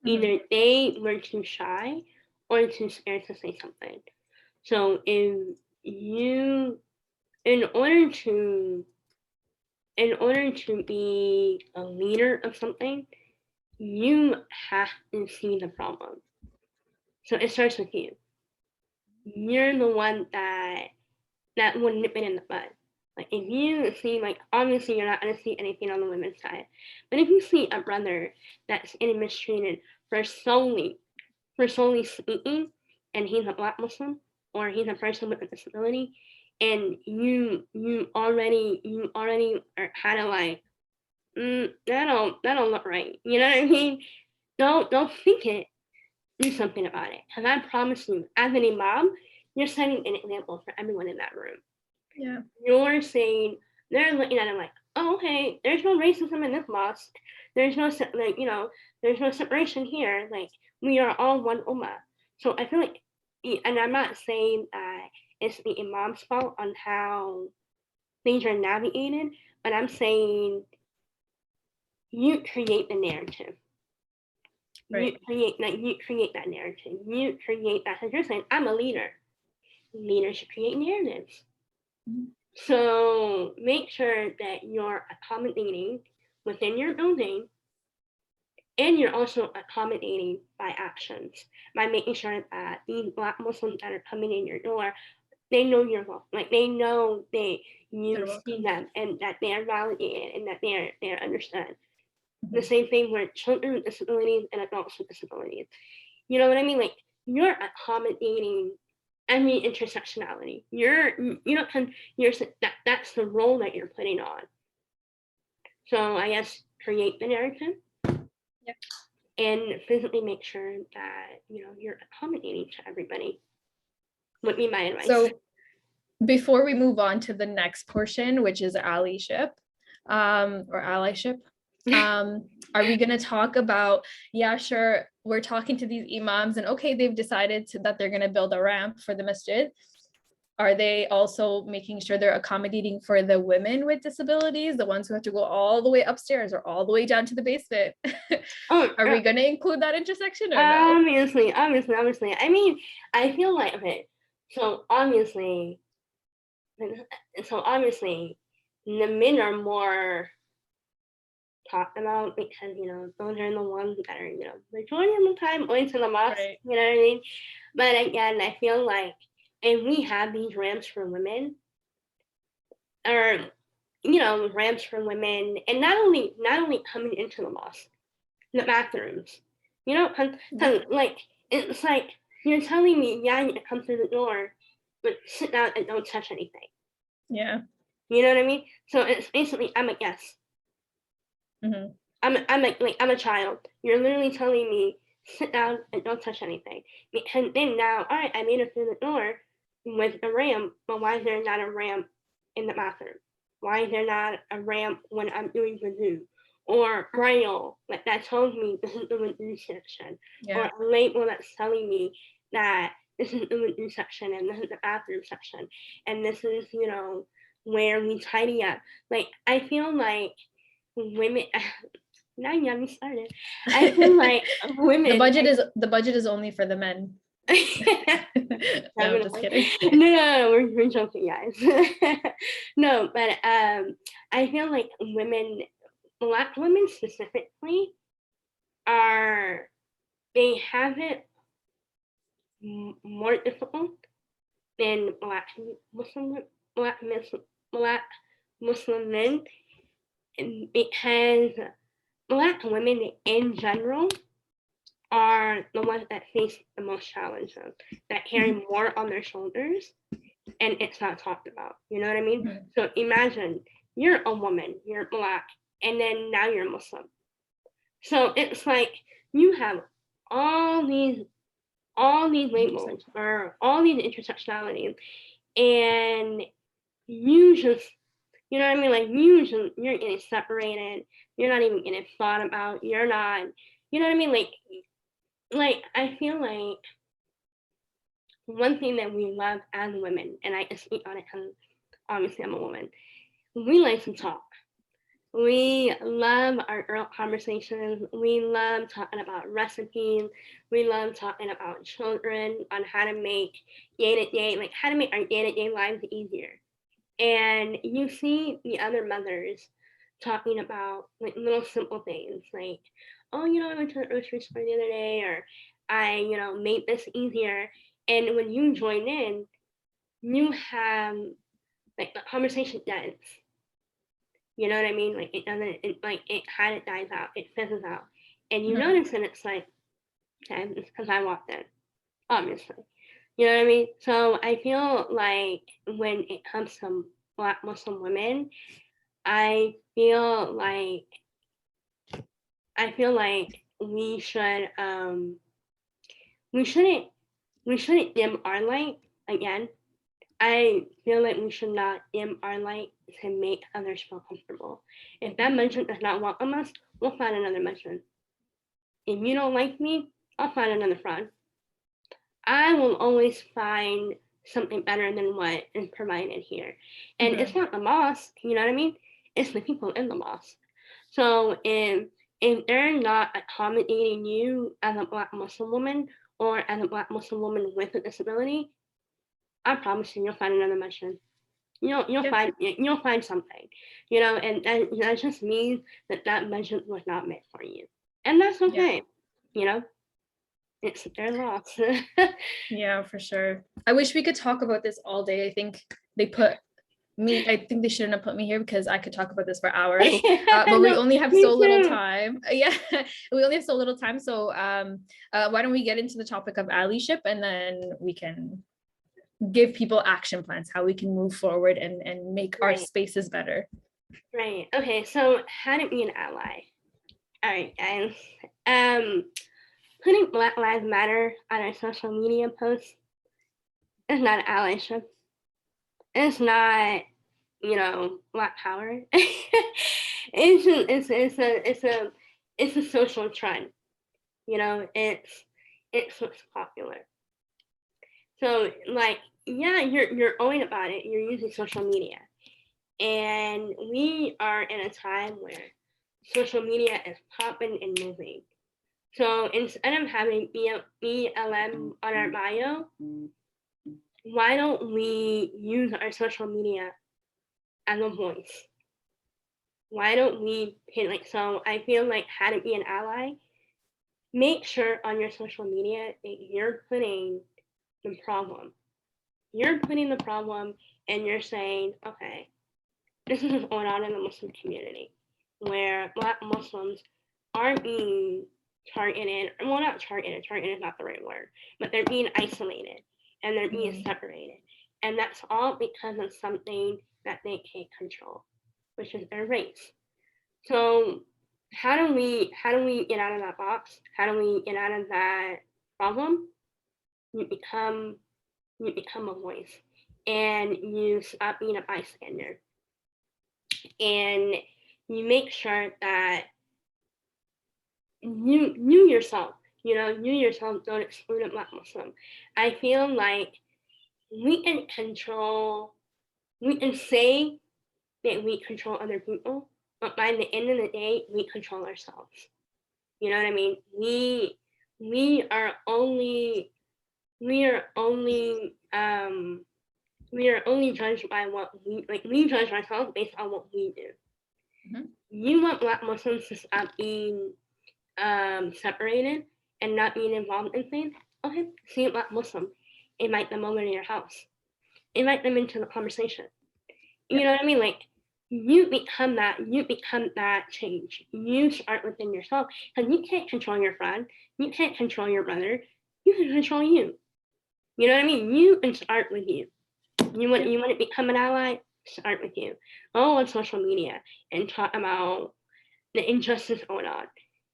Either they were too shy or too scared to say something. So if you, in order to be a leader of something, you have to see the problem. So it starts with you. You're the one that will nip it in the bud. Like if you see, like obviously you're not gonna see anything on the women's side, but if you see a brother that's getting mistreated for solely speaking, and he's a Black Muslim or he's a person with a disability, and you already are kind of like, that don't look right. You know what I mean? Don't think it. Do something about it. Because I promise you, as an imam, you're setting an example for everyone in that room. Yeah. You're saying, they're looking at it like, oh, okay, there's no racism in this mosque. There's no there's no separation here. Like we are all one ummah. So I feel like, and I'm not saying that it's the imam's fault on how things are navigated, but I'm saying you create the narrative. Right. You create that narrative. You create that, because you're saying, I'm a leader. Leaders should create narratives. So make sure that you're accommodating within your building, and you're also accommodating by actions, by making sure that these Black Muslims that are coming in your door, they know you're welcome. Like they know that you see them and that they are validated and that they're understood. The same thing with children with disabilities and adults with disabilities. You know what I mean? Like you're accommodating every intersectionality. You're that's the role that you're putting on. So I guess create the narrative. Yep. And physically make sure that you're accommodating to everybody. Would be my advice. So before we move on to the next portion, which is allyship, or allyship, are we going to talk about, yeah, sure, we're talking to these imams and okay, they've decided that they're going to build a ramp for the masjid. Are they also making sure they're accommodating for the women with disabilities, the ones who have to go all the way upstairs or all the way down to the basement? Are we going to include that intersection or no? Obviously. I mean, I feel like, okay, so obviously, the men are more talked about because those are the ones that are majority of the time going to the mosque. Right. You know what I mean? But again, I feel like if we have these ramps for women, or ramps for women, and not only coming into the mosque, the bathrooms, like it's like you're telling me, yeah, you come through the door, but sit down and don't touch anything. Yeah. You know what I mean? So it's basically, I'm a guest. Mm-hmm. I'm a child. You're literally telling me, sit down and don't touch anything. And then now, all right, I made it through the door with a ramp, but why is there not a ramp in the bathroom? Why is there not a ramp when I'm doing wudu? Or braille, like that tells me this is the wudu section. Yeah. Or a label that's telling me that this is the wudu section and this is the bathroom section. And this is, where we tidy up. Like, I feel like women, now you got me started. I feel like women. The budget is only for the men. No, I'm just kidding. No, we're joking, guys. No, but I feel like women, Black women specifically, they have it more difficult than Black Muslim men, because Black women in general are the ones that face the most challenges, that carry more on their shoulders. and it's not talked about. You know what I mean? Mhm. So imagine you're a woman, you're Black, and then now you're Muslim. So it's like you have all these labels or all these intersectionalities, and you just, you know what I mean? Like you're getting separated. You're not even getting thought about. You're not, you know what I mean? Like I feel like one thing that we love as women, and I can speak on it because obviously I'm a woman, we like to talk. We love our girl conversations. We love talking about recipes. We love talking about children, on how to make day-to-day, like how to make our day-to-day lives easier. And you see the other mothers talking about like little simple things like, oh, I went to the grocery store the other day, or I, made this easier. And when you join in, you have like the conversation ends. You know what I mean? Like it doesn't, it kind of dies out, it fizzles out. And you notice and it's like, okay, it's because I walked in, obviously. You know what I mean? So I feel like when it comes to Black Muslim women, I feel like we should we shouldn't dim our light again. I feel like we should not dim our light to make others feel comfortable. If that masjid does not welcome us, we'll find another masjid. If you don't like me, I'll find another friend. I will always find something better than what is provided here. And it's not the mosque, you know what I mean? It's the people in the mosque. So if they're not accommodating you as a Black Muslim woman or as a Black Muslim woman with a disability, I promise you'll find another masjid. You'll find something, and that just means that masjid was not meant for you, and that's okay. It's their loss. Yeah, for sure. I wish we could talk about this all day. I think they shouldn't have put me here because I could talk about this for hours. But we only have so little time. Yeah, we only have so little time. So why don't we get into the topic of allyship, and then we can give people action plans, how we can move forward and make our spaces better. Right. Okay. So how to be an ally. All right, guys. Putting Black Lives Matter on our social media posts is not allyship. It's not, Black power. It's a social trend. It's what's popular. So like, yeah, you're owing about it. You're using social media, and we are in a time where social media is popping and moving. So instead of having BLM on our bio, why don't we use our social media as a voice? Why don't we so I feel like how to be an ally, make sure on your social media that you're putting the problem. You're putting the problem and you're saying, okay, this is what's going on in the Muslim community, where Black Muslims are being targeted, well, not targeted is not the right word, but they're being isolated and they're being separated. And that's all because of something that they can't control, which is their race. So how do we get out of that box? How do we get out of that problem? You become a voice, and you stop being a bystander, and you make sure that you yourself don't exclude a Black Muslim. I feel like we can say that we control other people, but by the end of the day, we control ourselves. You know what I mean? We are only judged by what we judge ourselves based on what we do. Mm-hmm. You want Black Muslims to stop being separated and not being involved in things? Okay, see a Black Muslim, invite them over to your house, invite them into the conversation. You know what I mean? Like, you become that change. You start within yourself, because you can't control your friend, you can't control your brother, you can control you. You know what I mean? You can start with you. You want to become an ally? Start with you. Go on social media and talk about the injustice going on.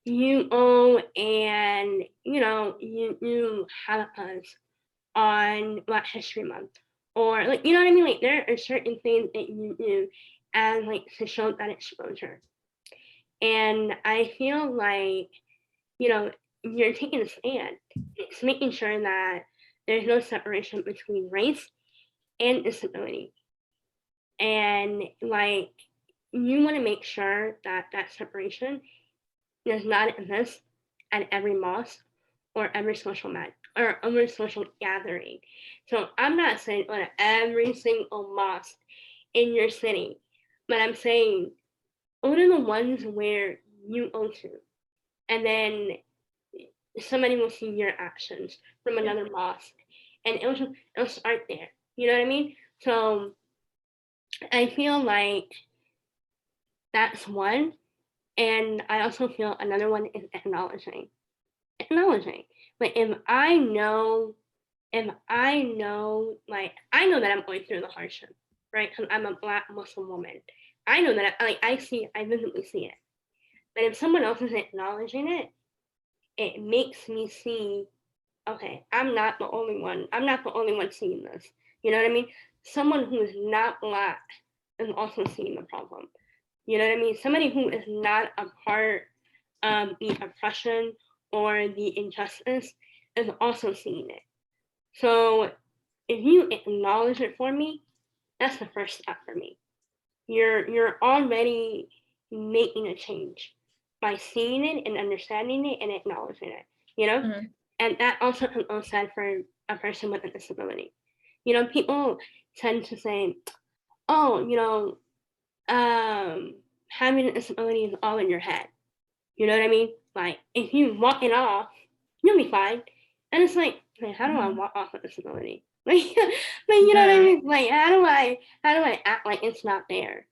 And you have us on Black History Month, or like, you know what I mean? Like, there are certain things that you do as like to show that exposure. And I feel like, you're taking a stand. It's making sure that there's no separation between race and disability. And like, you want to make sure that that separation does not exist at every mosque or every social or every social gathering. So I'm not saying on every single mosque in your city, but I'm saying only the ones where you go to, and then somebody will see your actions from another mosque, and it'll start there. You know what I mean? So I feel like that's one, and I also feel another one is acknowledging. Like, if I know, like, I know that I'm going through the hardship, right? Because I'm a Black Muslim woman. I know that I visibly see it. But if someone else isn't acknowledging it, it makes me see, okay, I'm not the only one. I'm not the only one seeing this. You know what I mean? Someone who is not Black is also seeing the problem. You know what I mean? Somebody who is not a part of the oppression or the injustice is also seeing it. So if you acknowledge it for me, that's the first step for me. You're already making a change by seeing it and understanding it and acknowledging it, Mm-hmm. And that also can be said for a person with a disability. People tend to say, oh, having a disability is all in your head. You know what I mean? Like, if you walk it off, you'll be fine. And it's like, man, how do I walk off a disability? Like, you know what I mean? Like, how do I act like it's not there?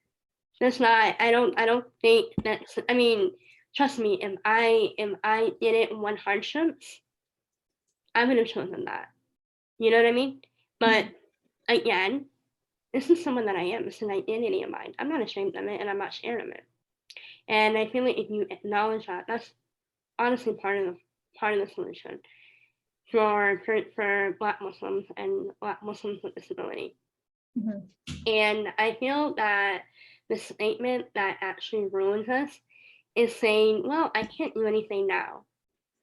That's not. I don't think that's. I mean, trust me. If I didn't want hardships, I would have chosen that. You know what I mean? But again, this is someone that I am. It's an identity of mine. I'm not ashamed of it, and I'm not scared of it. And I feel like if you acknowledge that, that's honestly part of the solution for Black Muslims and Black Muslims with disability. Mm-hmm. And I feel that the statement that actually ruins us is saying, well, I can't do anything now.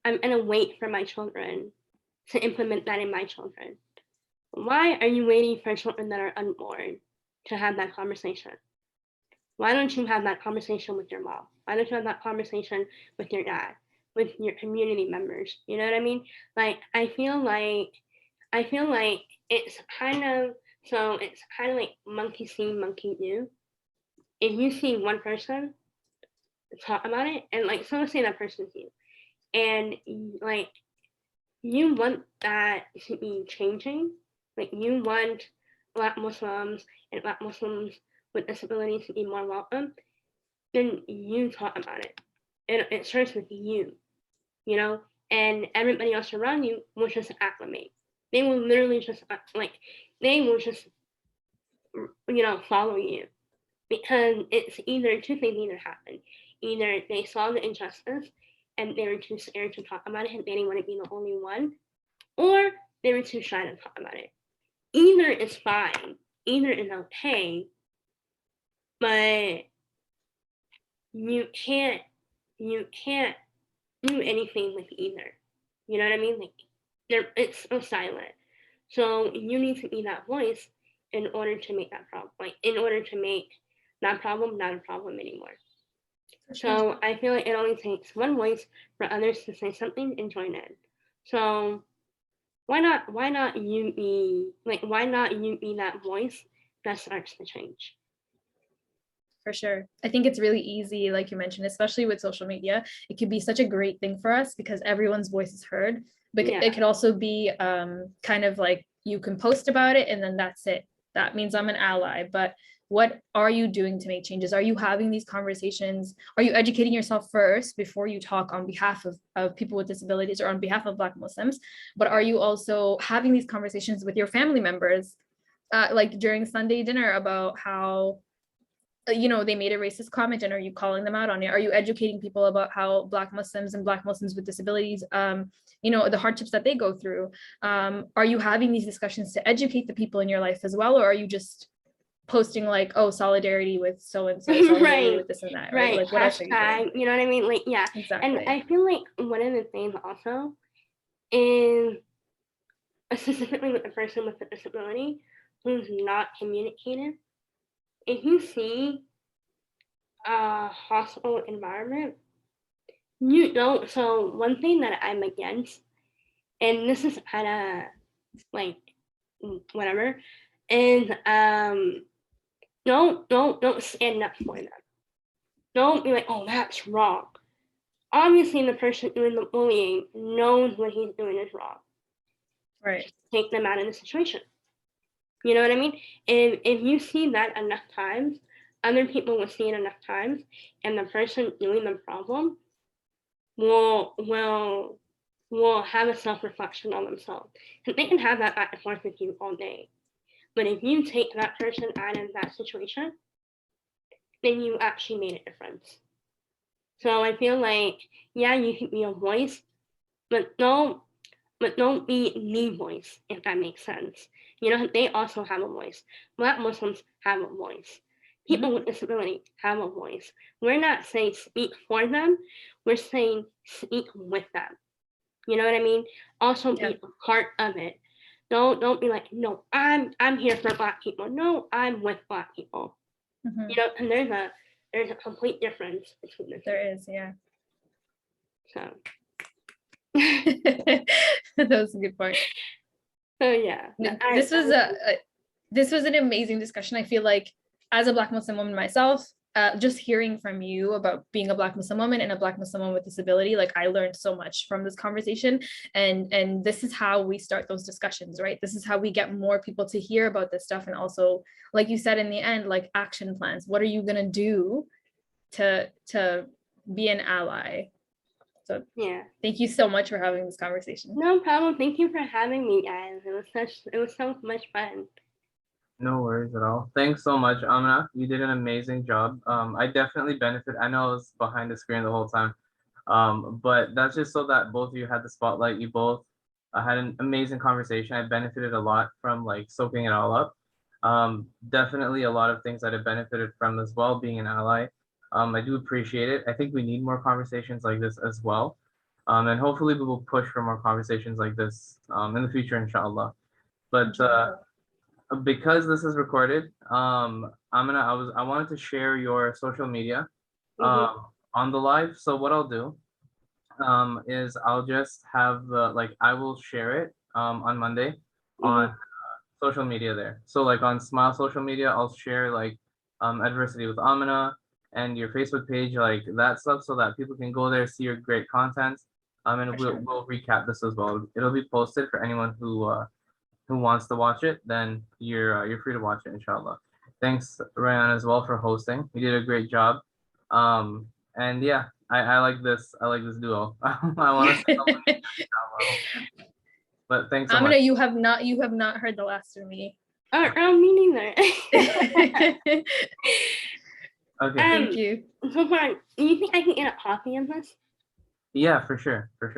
I'm going to wait for my children to implement that in my children. Why are you waiting for children that are unborn to have that conversation? Why don't you have that conversation with your mom? Why don't you have that conversation with your dad, with your community members? You know what I mean? Like, I feel like it's kind of like monkey see, monkey do. If you see one person talk about it, and like someone say that person's you, and like you want that to be changing, like you want Black Muslims and Black Muslims with disabilities to be more welcome, then you talk about it. And it starts with you, and everybody else around you will just acclimate. They will literally just follow you, because it's either two things either happen. Either they saw the injustice and they were too scared to talk about it and they didn't want to be the only one, or they were too shy to talk about it. Either is fine, either is okay, but you can't do anything with either. You know what I mean? Like, it's so silent. So you need to be that voice in order to make that problem, in order to make that problem not a problem anymore. So I feel like it only takes one voice for others to say something and join in. So why not you be that voice that starts to change? For sure. I think it's really easy, like you mentioned, especially with social media. It could be such a great thing for us because everyone's voice is heard. But it could also be kind of like you can post about it and then that's it. That means I'm an ally. But what are you doing to make changes? Are you having these conversations? Are you educating yourself first before you talk on behalf of people with disabilities or on behalf of Black Muslims? But are you also having these conversations with your family members? like during Sunday dinner about how, they made a racist comment, and are you calling them out on it? Are you educating people about how Black Muslims and Black Muslims with disabilities, the hardships that they go through? Are you having these discussions to educate the people in your life as well? Or are you just posting like, oh, solidarity with so-and-so, solidarity with this and that, right? Like what else are you doing? You know what I mean? Like, yeah. Exactly. And I feel like one of the things also is, specifically with the person with the disability who's not communicative, if you see a hostile environment, so one thing that I'm against, and this is kind of like whatever, is don't stand up for them. Don't be like, oh, that's wrong. Obviously, the person doing the bullying knows what he's doing is wrong. Right. Take them out of the situation. You know what I mean? And if you see that enough times, other people will see it enough times, and the person doing the problem will have a self-reflection on themselves. And they can have that back and forth with you all day. But if you take that person out of that situation, then you actually made a difference. So I feel like, yeah, you can be a voice, but don't be the voice, if that makes sense. They also have a voice. Black Muslims have a voice. People with disability have a voice. We're not saying speak for them, we're saying speak with them. You know what I mean? Also be a part of it. Don't be like, no, I'm here for Black people. No, I'm with Black people. And there's a complete difference between the two. There is, yeah. So that was a good point. So yeah, this was an amazing discussion. I feel like as a Black Muslim woman myself, just hearing from you about being a Black Muslim woman and a Black Muslim woman with disability, like I learned so much from this conversation. And this is how we start those discussions, right? This is how we get more people to hear about this stuff. And also, like you said in the end, like action plans. What are you gonna do to be an ally? So yeah, thank you so much for having this conversation. No problem. Thank you for having me, guys. It was so much fun. No worries at all. Thanks so much, Amina. You did an amazing job. I definitely benefit. I know I was behind the screen the whole time, but that's just so that both of you had the spotlight. You both had an amazing conversation. I benefited a lot from like soaking it all up. Definitely a lot of things that I benefited from as well, being an ally. I do appreciate it. I think we need more conversations like this as well. And hopefully we will push for more conversations like this in the future, inshallah. But because this is recorded, I wanted to share your social media on the live. So what I'll do is I'll just have I will share it on Monday on social media there. So like on Smile social media, I'll share like adversity with Amina and your Facebook page, like that stuff, so that people can go there, see your great content. And we'll recap this as well. It'll be posted for anyone who wants to watch it. Then you're free to watch it, inshallah. Thanks, Ryan, as well for hosting. You did a great job. And yeah, I like this. I like this duo. I want to say something. But thanks so Amina, much. you have not heard the last of me. Me neither. Okay. Thank you. So far, do you think I can get a coffee in this? Yeah, for sure.